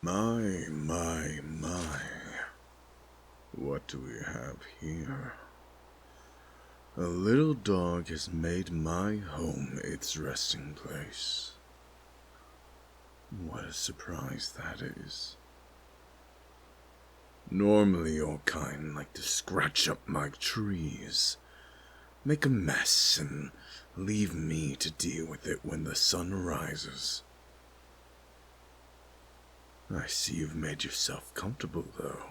My. What do we have here? A little dog has made my home its resting place. What a surprise that is. Normally your kind like to scratch up my trees, make a mess, and leave me to deal with it when the sun rises. I see you've made yourself comfortable, though.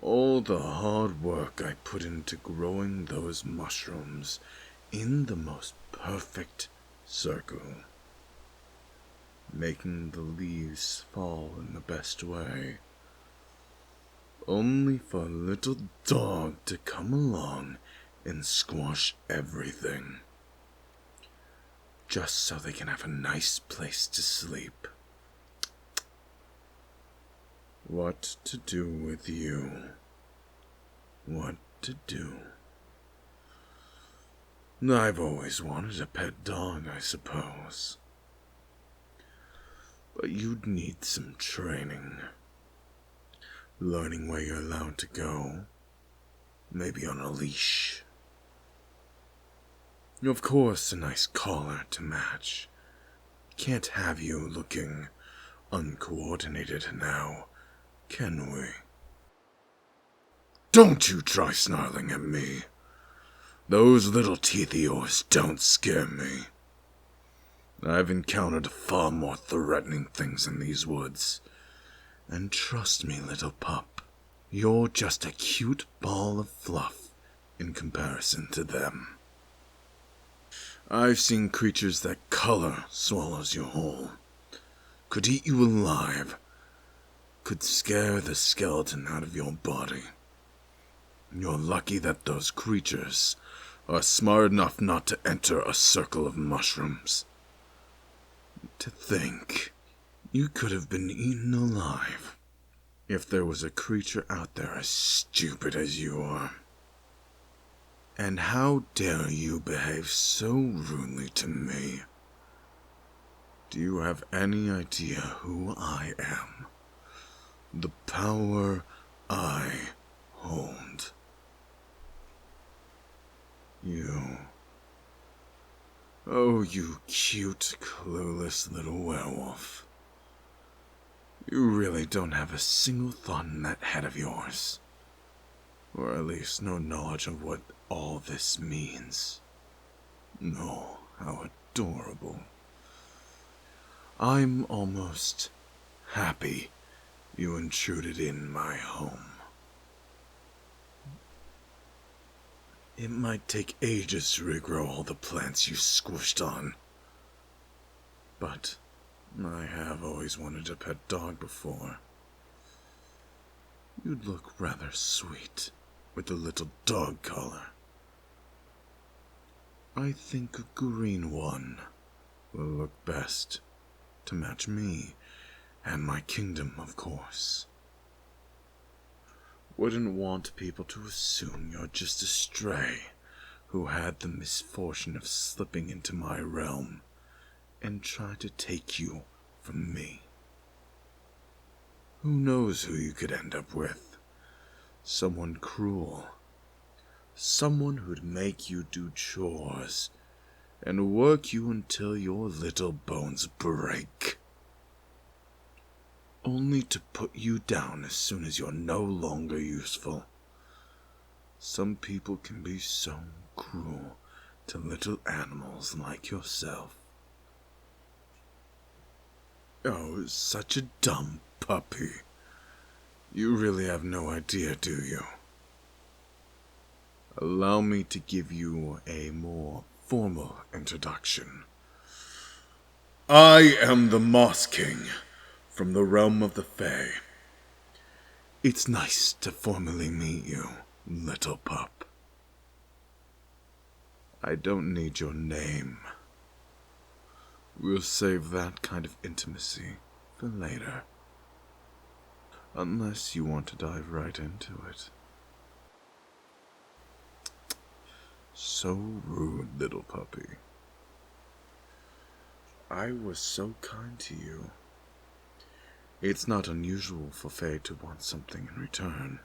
All the hard work I put into growing those mushrooms in the most perfect circle, making the leaves fall in the best way, only for a little dog to come along and squash everything, just so they can have a nice place to sleep. What to do with you? What to do? I've always wanted a pet dog, I suppose. But you'd need some training. Learning where you're allowed to go. Maybe on a leash. Of course, a nice collar to match. Can't have you looking uncoordinated now, can we? Don't you try snarling at me. Those little teeth of yours don't scare me. I've encountered far more threatening things in these woods. And trust me, little pup, you're just a cute ball of fluff in comparison to them. I've seen creatures that color swallows you whole, could eat you alive, could scare the skeleton out of your body. You're lucky that those creatures are smart enough not to enter a circle of mushrooms. To think you could have been eaten alive if there was a creature out there as stupid as you are. And how dare you behave so rudely to me? Do you have any idea who I am? The power I hold. You. Oh, you cute, clueless little werewolf. You really don't have a single thought in that head of yours. Or at least no knowledge of what all this means. No, how adorable. I'm almost happy you intruded in my home. It might take ages to regrow all the plants you squished on. But I have always wanted a pet dog before. You'd look rather sweet with a little dog collar. I think a green one will look best to match me and my kingdom, of course. Wouldn't want people to assume you're just a stray who had the misfortune of slipping into my realm and try to take you from me. Who knows who you could end up with? Someone cruel. Someone who'd make you do chores and work you until your little bones break. Only to put you down as soon as you're no longer useful. Some people can be so cruel to little animals like yourself. Oh, such a dumb puppy. You really have no idea, do you? Allow me to give you a more formal introduction. I am the Moss King from the realm of the Fae. It's nice to formally meet you, little pup. I don't need your name. We'll save that kind of intimacy for later. Unless you want to dive right into it. So rude, little puppy. I was so kind to you. It's not unusual for Fae to want something in return.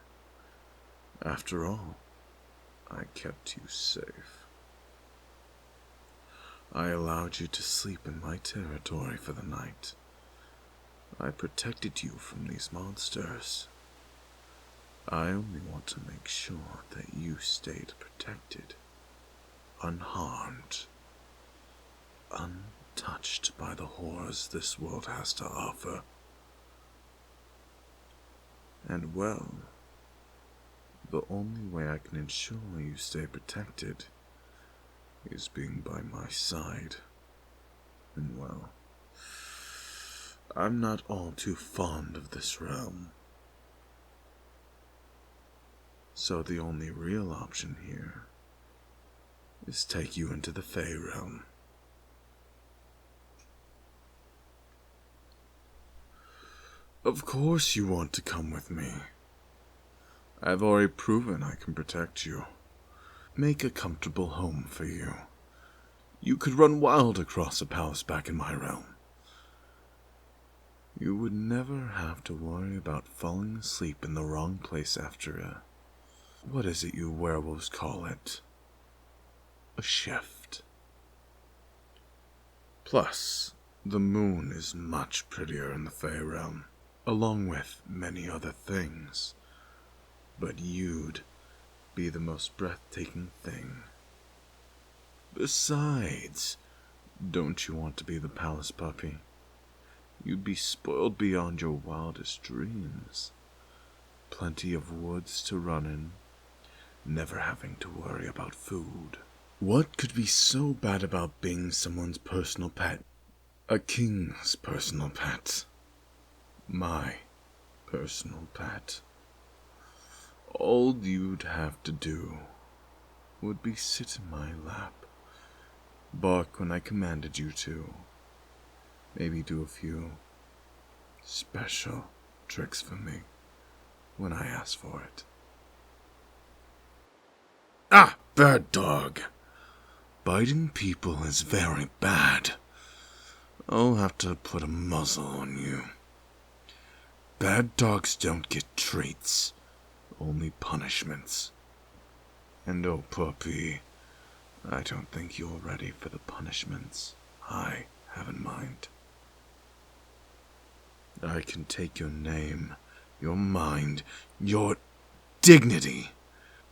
After all, I kept you safe. I allowed you to sleep in my territory for the night. I protected you from these monsters. I only want to make sure that you stayed protected, unharmed, untouched by the horrors this world has to offer. And well, the only way I can ensure you stay protected is being by my side. And well, I'm not all too fond of this realm. So the only real option here is take you into the Fae realm. Of course you want to come with me. I've already proven I can protect you. Make a comfortable home for you. You could run wild across the palace back in my realm. You would never have to worry about falling asleep in the wrong place after what is it you werewolves call it? A shift. Plus, the moon is much prettier in the Fae realm, along with many other things. But you'd be the most breathtaking thing. Besides, don't you want to be the palace puppy? You'd be spoiled beyond your wildest dreams. Plenty of woods to run in, never having to worry about food. What could be so bad about being someone's personal pet? A king's personal pet. My personal pet. All you'd have to do would be sit in my lap, bark when I commanded you to, maybe do a few special tricks for me when I ask for it. Ah, bad dog! Biting people is very bad. I'll have to put a muzzle on you. Bad dogs don't get treats, only punishments. And oh, puppy, I don't think you're ready for the punishments I have in mind. I can take your name, your mind, your dignity.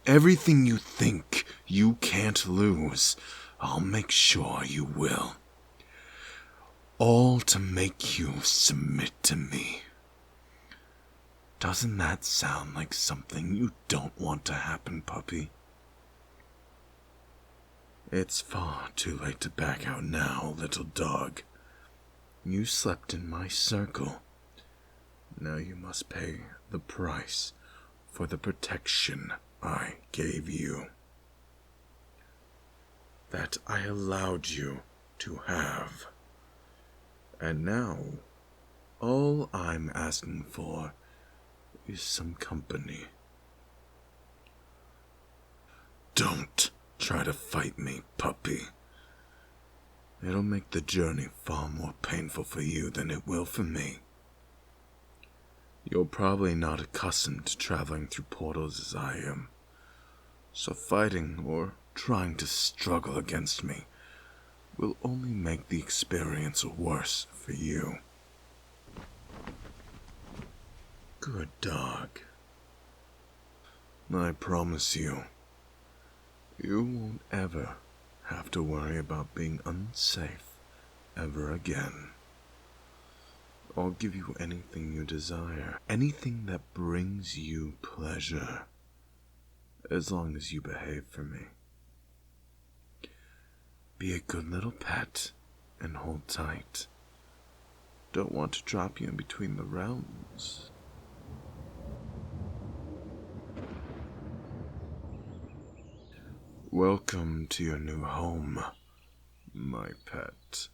Everything you think you can't lose, I'll make sure you will. All to make you submit to me. Doesn't that sound like something you don't want to happen, puppy? It's far too late to back out now, little dog. You slept in my circle. Now you must pay the price for the protection I gave you. That I allowed you to have. And now, all I'm asking for is some company. Don't try to fight me, puppy. It'll make the journey far more painful for you than it will for me. You're probably not accustomed to traveling through portals as I am, so fighting or trying to struggle against me will only make the experience worse for you. Good dog. I promise you, you won't ever have to worry about being unsafe ever again. I'll give you anything you desire, anything that brings you pleasure, as long as you behave for me. Be a good little pet and hold tight. Don't want to drop you in between the realms. Welcome to your new home, my pet.